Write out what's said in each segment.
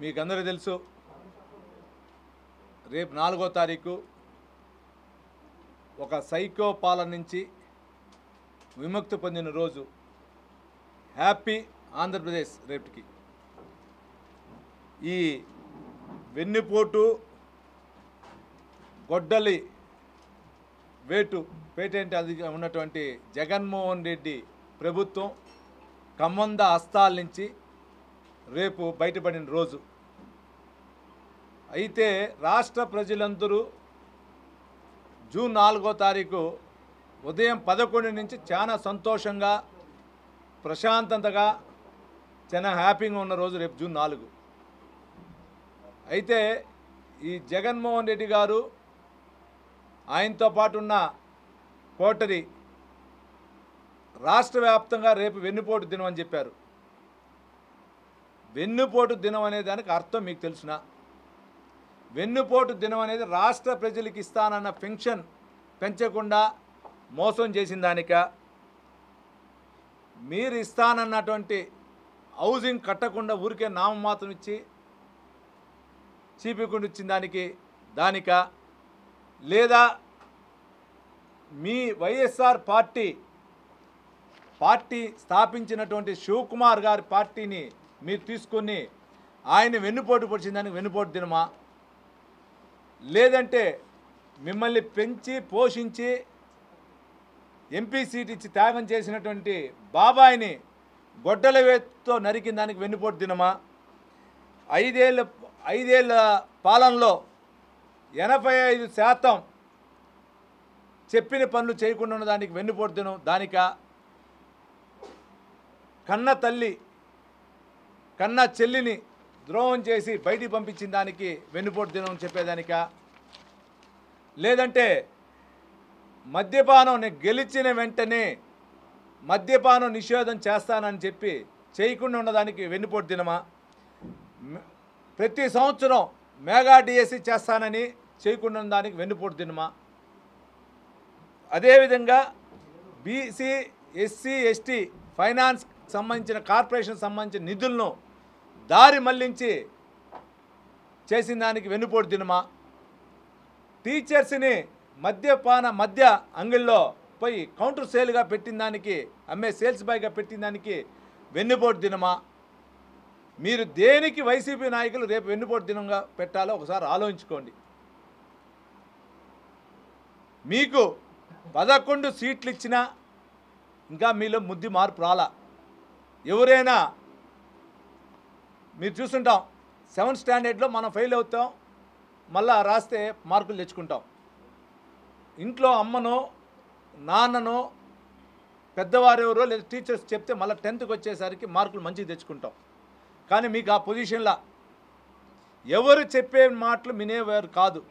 మీకందరికీ తెలుసు రేపు 4వ తారీఖు ఒక సైకో పాలన నుంచి విముక్తి పొందిన రోజు. హ్యాపీ ఆంధ్రప్రదేశ్ రేపటికి. ఈ వెన్నుపోటు గొడ్డలి వేటు పేటెంట్ అధిగా ఉన్నటువంటి జగన్మోహన్ రెడ్డి ప్రభుత్వం కమ్మంద హస్తాల నుంచి రేపు బయటపడిన రోజు. అయితే రాష్ట్ర ప్రజలందరూ జూన్ 4వ తారీఖు ఉదయం 11 నుంచి చాలా సంతోషంగా ప్రశాంతతగా చాలా హ్యాపీగా ఉన్న రోజు రేపు జూన్ 4. అయితే ఈ జగన్మోహన్ రెడ్డి గారు ఆయనతో పాటు ఉన్న కోటరి రాష్ట్ర వ్యాప్తంగా రేపు వెన్నుపోటు దినం అని చెప్పారు. వెన్నుపోటు దినం అనే దానికి అర్థం మీకు తెలుసునా? వెన్నుపోటు దినం అనేది రాష్ట్ర ప్రజలకు ఇస్తానన్న పెన్షన్ పెంచకుండా మోసం చేసిన దానిక, మీరు ఇస్తానన్నటువంటి హౌసింగ్ కట్టకుండా ఊరికే నామమాత్రం ఇచ్చి చీపికుండా ఇచ్చిన దానిక, లేదా మీ వైఎస్ఆర్ పార్టీ స్థాపించినటువంటి శివకుమార్ గారి పార్టీని మీరు తీసుకొని ఆయన వెన్నుపోటు పొడిచిన దానికి వెన్నుపోటు దినమా? లేదంటే మిమ్మల్ని పెంచి పోషించి ఎంపీ సీట్ ఇచ్చి త్యాగం చేసినటువంటి బాబాయిని గొడ్డల వేత్తో నరికిన దానికి వెన్నుపోటు దినమా? ఐదేళ్ల పాలనలో 85% చెప్పిన పనులు చేయకుండా ఉన్న దానికి వెన్నుపోటు దినం దానిక? కన్న తల్లి కన్న చెల్లిని ద్రోహం చేసి బయటికి పంపించిన దానికి వెన్నుపోటు దినం చెప్పేదానిక? లేదంటే మద్యపానం గెలిచిన వెంటనే మద్యపానం నిషేధం చేస్తానని చెప్పి చేయకుండా ఉన్నదానికి వెన్నుపోటు దినమా? ప్రతి సంవత్సరం మెగా డిఎస్సి చేస్తానని చేయకుండా ఉన్న దానికి వెన్నుపోటు దినమా? అదేవిధంగా బీసీ ఎస్సీ ఎస్టీ ఫైనాన్స్ సంబంధించిన కార్పొరేషన్ సంబంధించిన నిధులను దారి మళ్లించి చేసిన దానికి వెన్నుపోటు దినమా? టీచర్స్ని మద్య అంగిల్లో పోయి కౌంటర్ సేల్గా పెట్టిన దానికి, అమ్మే సేల్స్ బాయ్గా పెట్టిన దానికి వెన్నుపోటు దినమా? మీరు దేనికి వైసీపీ నాయకులు రేపు వెన్నుపోటు దినంగా పెట్టాలో ఒకసారి ఆలోచించుకోండి. మీకు 11 సీట్లు ఇచ్చినా ఇంకా మీలో ముద్ది మార్పు రాలా. ఎవరైనా మీరు చూస్తుంటాం 7th స్టాండర్డ్లో మనం ఫెయిల్ అవుతాం, మళ్ళా రాస్తే మార్కులు తెచ్చుకుంటాం. ఇంట్లో అమ్మనో నాన్ననో పెద్దవారు ఎవరో లేదా టీచర్స్ చెప్తే మళ్ళీ 10th వచ్చేసరికి మార్కులు మంచిగా తెచ్చుకుంటాం. కానీ మీకు ఆ పొజిషన్లో ఎవరు చెప్పే మాటలు వినేవారు కాదు.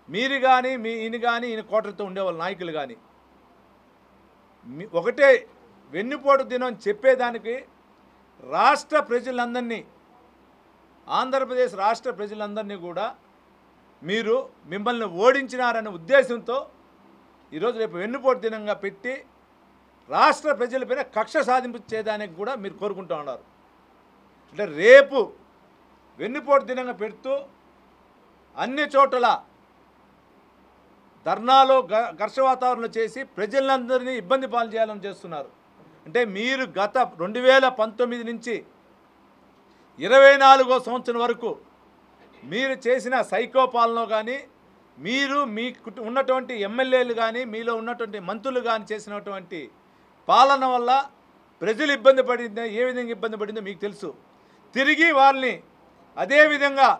మీరు కానీ ఈయన కోటలతో ఉండేవాళ్ళు నాయకులు కానీ ఒకటే వెన్నుపోటు దినం చెప్పేదానికి రాష్ట్ర ప్రజలందరినీ, ఆంధ్రప్రదేశ్ రాష్ట్ర ప్రజలందరినీ కూడా మిమ్మల్ని ఓడించినారనే ఉద్దేశంతో ఈరోజు రేపు వెన్నుపోటు దినంగా పెట్టి రాష్ట్ర ప్రజలపైన కక్ష సాధింపు చేయడానికి కూడా మీరు కోరుకుంటూ ఉన్నారు. అంటే రేపు వెన్నుపోటు దినంగా పెడుతూ అన్ని చోట్ల ధర్నాలో ఘర్ష వాతావరణం చేసి ప్రజలందరినీ ఇబ్బంది పాలు చేయాలని చేస్తున్నారు. అంటే మీరు గత 2019 నుంచి 24వ సంవత్సరం వరకు మీరు చేసిన సైకో పాలన కానీ, మీరు ఉన్నటువంటి ఎమ్మెల్యేలు కానీ, మీలో ఉన్నటువంటి మంత్రులు కానీ చేసినటువంటి పాలన వల్ల ప్రజలు ఇబ్బంది పడిందో, ఏ విధంగా ఇబ్బంది పడిందో మీకు తెలుసు. తిరిగి వాళ్ళని అదేవిధంగా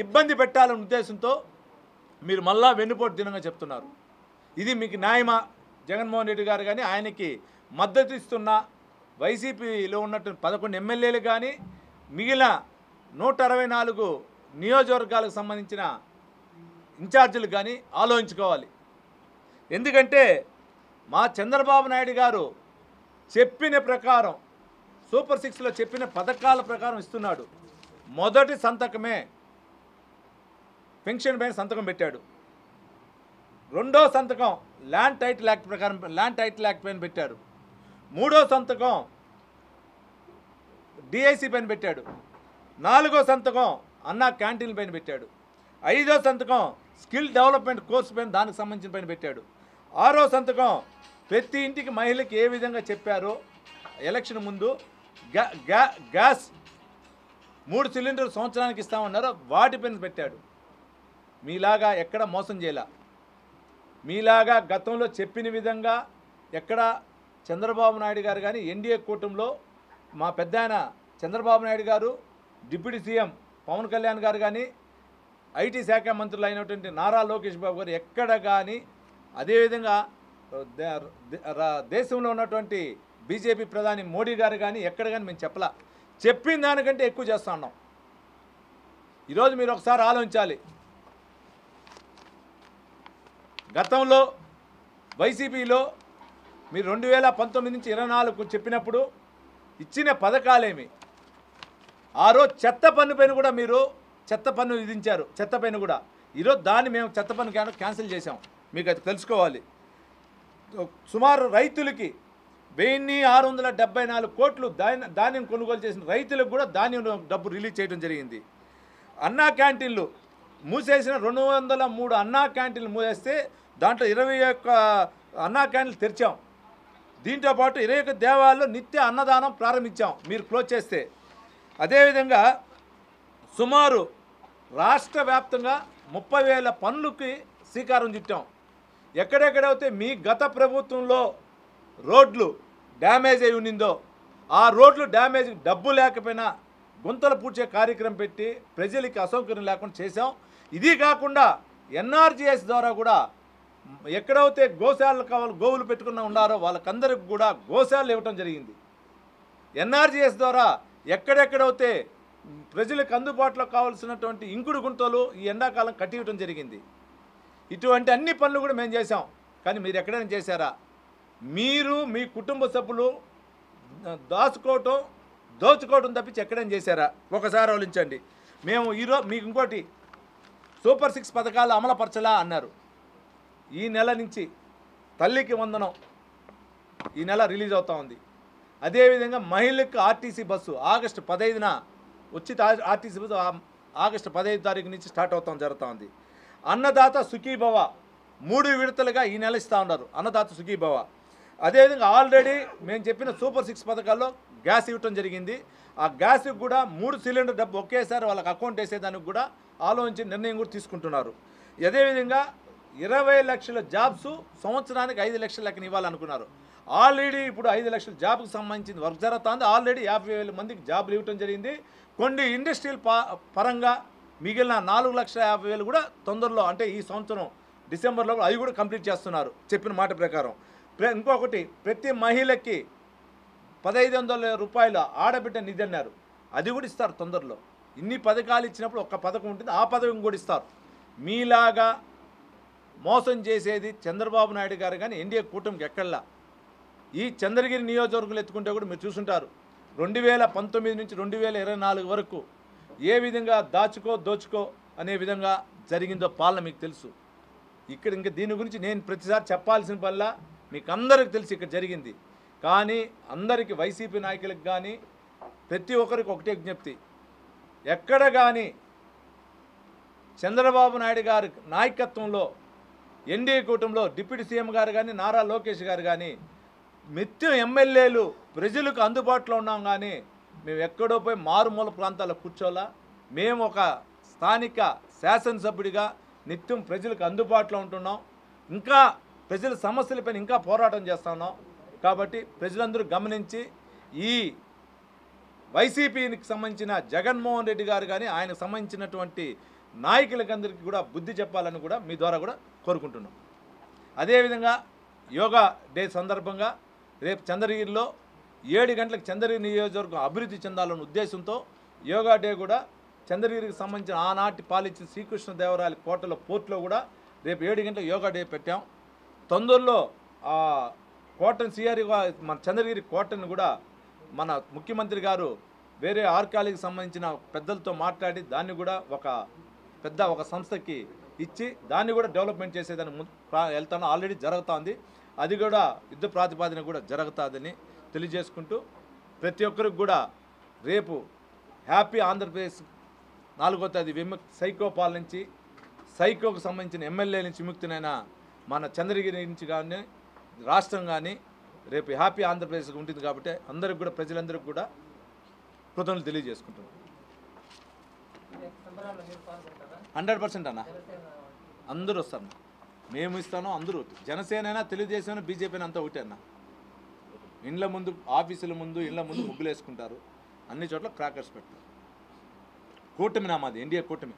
ఇబ్బంది పెట్టాలనే ఉద్దేశంతో మీరు మళ్ళా వెన్నుపోటు దినంగా చెప్తున్నారు. ఇది మీకు న్యాయమా? జగన్మోహన్ రెడ్డి గారు కానీ, ఆయనకి మద్దతు ఇస్తున్న వైసీపీలో ఉన్నటువంటి 11 ఎమ్మెల్యేలు కానీ, మిగిలిన 164 నియోజకవర్గాలకు సంబంధించిన ఇన్ఛార్జీలు కానీ ఆలోచించుకోవాలి. ఎందుకంటే మా చంద్రబాబు నాయుడు గారు చెప్పిన ప్రకారం సూపర్ 6లో చెప్పిన పథకాల ప్రకారం ఇస్తున్నాడు. మొదటి సంతకమే పెన్షన్ పైన సంతకం పెట్టాడు. రెండో సంతకం ల్యాండ్ టైటిల్ యాక్ట్ ప్రకారం ల్యాండ్ టైటిల్ యాక్ట్ పైన పెట్టాడు. మూడో సంతకం డిఐసి పైన పెట్టాడు. 4వ సంతకం అన్నా క్యాంటీన్ పైన పెట్టాడు. 5వ సంతకం స్కిల్ డెవలప్మెంట్ కోర్సు పైన దానికి సంబంధించిన పైన పెట్టాడు. 6వ సంతకం ప్రతి ఇంటికి మహిళకి ఏ విధంగా చెప్పారో ఎలక్షన్ ముందు గ్యాస్ 3 సిలిండర్లు సంవత్సరానికి ఇస్తామన్నారో వాటిపైన పెట్టాడు. మీలాగా ఎక్కడ మోసం చేయాల, మీలాగా గతంలో చెప్పిన విధంగా ఎక్కడ చంద్రబాబు నాయుడు గారు కానీ ఎన్డీఏ కూటమిలో మా పెద్ద ఆయన చంద్రబాబు నాయుడు గారు, డిప్యూటీ సీఎం పవన్ కళ్యాణ్ గారు కానీ, ఐటీ శాఖ మంత్రులు అయినటువంటి నారా లోకేష్ బాబు గారు ఎక్కడ కానీ, అదేవిధంగా దేశంలో ఉన్నటువంటి బీజేపీ ప్రధాని మోడీ గారు కానీ ఎక్కడ కానీ మేము చెప్పలా. చెప్పిన దానికంటే ఎక్కువ చేస్తూ ఉన్నాం. ఈరోజు మీరు ఒకసారి ఆలోచించాలి. గతంలో వైసీపీలో మీరు 2019 నుంచి 24 చెప్పినప్పుడు ఇచ్చిన పథకాలేమి, ఆ రోజు చెత్త పన్ను పైన కూడా మీరు చెత్త పన్ను విధించారు. చెత్త పైన కూడా ఈరోజు దాన్ని మేము చెత్త పన్ను క్యాన్సిల్ చేసాం. మీకు అది తెలుసుకోవాలి. సుమారు రైతులకి 1674 కోట్లు ధాన్యం కొనుగోలు చేసిన రైతులకు కూడా ధాన్యం డబ్బు రిలీజ్ చేయడం జరిగింది. అన్నా క్యాంటీన్లు మూసేసిన 203 అన్నా క్యాంటీన్లు మూసేస్తే దాంట్లో 21 అన్నా క్యాంటీన్లు తెరిచాం. దీంతోపాటు 21 దేవాలయాల్లో నిత్య అన్నదానం ప్రారంభించాం మీరు క్లోజ్ చేస్తే. అదేవిధంగా సుమారు రాష్ట్ర వ్యాప్తంగా 30,000 పనులకి శ్రీకారం చుట్టాం. ఎక్కడెక్కడైతే మీ గత ప్రభుత్వంలో రోడ్లు డ్యామేజ్ అయి ఉన్నిందో ఆ రోడ్లు డ్యామేజ్ డబ్బు లేకపోయినా గుంతలు పూడ్చే కార్యక్రమం పెట్టి ప్రజలకి అసౌకర్యం లేకుండా చేశాం. ఇది కాకుండా ఎన్ఆర్జీఎస్ ద్వారా కూడా ఎక్కడైతే గోశాలలు కావాలి గోవులు పెట్టుకున్న ఉన్నారో వాళ్ళకందరికి కూడా గోశాలలు ఇవ్వటం జరిగింది. ఎన్ఆర్జీఎస్ ద్వారా ఎక్కడెక్కడైతే ప్రజలకు అందుబాటులో కావాల్సినటువంటి ఇంకుడు గుంతలు ఈ ఎండాకాలం కట్టివ్వటం జరిగింది. ఇటువంటి అన్ని పనులు కూడా మేము చేసాం. కానీ మీరు ఎక్కడైనా చేశారా? మీరు మీ కుటుంబ సభ్యులు దోచుకోవటం తప్పించి ఎక్కడైనా చేశారా? ఒకసారి ఆలోచించండి. మేము ఈరోజు మీకు ఇంకోటి సూపర్ 6 పథకాలు అమలుపరచలా అన్నారు. ఈ నెల నుంచి తల్లికి వందనం ఈ నెల రిలీజ్ అవుతూ ఉంది. అదేవిధంగా మహిళలకు ఆర్టీసీ బస్సు ఆగస్టు 15న ఉచిత ఆర్టీసీ బస్సు ఆగస్టు 15 తారీఖు నుంచి స్టార్ట్ అవుతాం జరుగుతూ ఉంది. అన్నదాత సుఖీభవ 3 విడతలుగా ఈ నెల ఇస్తూ ఉన్నారు. అన్నదాత సుఖీభవ. అదేవిధంగా ఆల్రెడీ మేము చెప్పిన సూపర్ 6 పథకాల్లో గ్యాస్ ఇవ్వటం జరిగింది. ఆ గ్యాస్కి కూడా 3 సిలిండర్ డబ్బు ఒకేసారి వాళ్ళకి అకౌంట్ వేసేదానికి కూడా ఆలోచించి నిర్ణయం కూడా తీసుకుంటున్నారు. అదేవిధంగా 20 లక్షల జాబ్స్ సంవత్సరానికి 5 లక్షల లెక్కన ఇవ్వాలనుకున్నారు. ఆల్రెడీ ఇప్పుడు 5 లక్షల జాబ్కి సంబంధించిన వర్క్ జరుగుతుంది. ఆల్రెడీ 50,000 మందికి జాబులు ఇవ్వటం జరిగింది. కొన్ని ఇండస్ట్రియల్ పరంగా మిగిలిన 4,50,000 కూడా తొందరలో అంటే ఈ సంవత్సరం డిసెంబర్లో అవి కూడా కంప్లీట్ చేస్తున్నారు చెప్పిన మాట ప్రకారం. ఇంకొకటి ప్రతి మహిళకి 1,500 రూపాయల ఆడబిడ్డ నిధి అన్నారు. అది కూడా ఇస్తారు తొందరలో. ఇన్ని పథకాలు ఇచ్చినప్పుడు ఒక్క పథకం ఉంటుంది, ఆ పథకం కూడా ఇస్తారు. మీలాగా మోసం చేసేది చంద్రబాబు నాయుడు గారు కానీ ఎన్డీఏ కూటమికి ఎక్కడలా. ఈ చంద్రగిరి నియోజకవర్గంలో ఎత్తుకుంటే కూడా మీరు చూసుంటారు. 2019 నుంచి 2024 వరకు ఏ విధంగా దోచుకో అనే విధంగా జరిగిందో పాలన మీకు తెలుసు. ఇక్కడ ఇంకా దీని గురించి నేను ప్రతిసారి చెప్పాల్సిన వల్ల మీకు అందరికి తెలిసి ఇక్కడ జరిగింది. కానీ అందరికీ వైసీపీ నాయకులకు కానీ ప్రతి ఒక్కరికి ఒకటే విజ్ఞప్తి, ఎక్కడ కానీ చంద్రబాబు నాయుడు గారి నాయకత్వంలో ఎన్డీఏ కూటమిలో డిప్యూటీ సీఎం గారు కానీ నారా లోకేష్ గారు కానీ నిత్యం ఎమ్మెల్యేలు ప్రజలకు అందుబాటులో ఉన్నాం. కానీ మేము ఎక్కడో పోయి మారుమూల ప్రాంతాల్లో కూర్చోలా. మేము ఒక స్థానిక శాసనసభ్యుడిగా నిత్యం ప్రజలకు అందుబాటులో ఉంటున్నాం. ఇంకా ప్రజల సమస్యలపైన ఇంకా పోరాటం చేస్తున్నాం. కాబట్టి ప్రజలందరూ గమనించి ఈ వైసీపీకి సంబంధించిన జగన్మోహన్ రెడ్డి గారు కానీ ఆయనకు సంబంధించినటువంటి నాయకులకందరికీ కూడా బుద్ధి చెప్పాలని కూడా మీ ద్వారా కూడా కోరుకుంటున్నాం. అదేవిధంగా యోగా డే సందర్భంగా రేపు చంద్రగిరిలో 7 గంటలకు చంద్రగిరి నియోజకవర్గం అభివృద్ధి చెందాలన్న ఉద్దేశంతో యోగా డే కూడా చంద్రగిరికి సంబంధించిన ఆనాటి పాలించిన శ్రీకృష్ణదేవరాయల కోటలో పోర్టులో కూడా రేపు 7 గంటలకు యోగా డే పెట్టాం. తొందరలో ఆ కోటను మన చంద్రగిరి కోటను కూడా మన ముఖ్యమంత్రి గారు వేరే ఆర్కాలకి సంబంధించిన పెద్దలతో మాట్లాడి దాన్ని కూడా ఒక సంస్థకి ఇచ్చి దాన్ని కూడా డెవలప్మెంట్ చేసేదాన్ని వెళ్తాను. ఆల్రెడీ జరుగుతుంది. అది కూడా యుద్ధ ప్రాతిపాదన కూడా జరుగుతుందని తెలియజేసుకుంటూ ప్రతి ఒక్కరికి కూడా రేపు హ్యాపీ ఆంధ్రప్రదేశ్ 4వ తేదీ సైకో పాలన నుంచి సైకోకు సంబంధించిన ఎమ్మెల్యే నుంచి విముక్తినైన మన చంద్రగిరి నుంచి కానీ రాష్ట్రం కానీ రేపు హ్యాపీ ఆంధ్రప్రదేశ్ ఉంటుంది కాబట్టి అందరికి కూడా ప్రజలందరికీ కూడా కృతజ్ఞతలు తెలియజేసుకుంటున్నాం. 100% అన్న అందరూ వస్తారు. మేము ఇస్తాను, అందరూ. జనసేన అయినా తెలుగుదేశం అయినా బీజేపీ అయినా అంతా ఒకటే అన్న. ఇండ్ల ముందు, ఆఫీసుల ముందు, ఇండ్ల ముందు ముగ్గులు వేసుకుంటారు, అన్ని చోట్ల క్రాకర్స్ పెడతారు. కూటమి నామాది, ఎన్డీఏ కూటమి.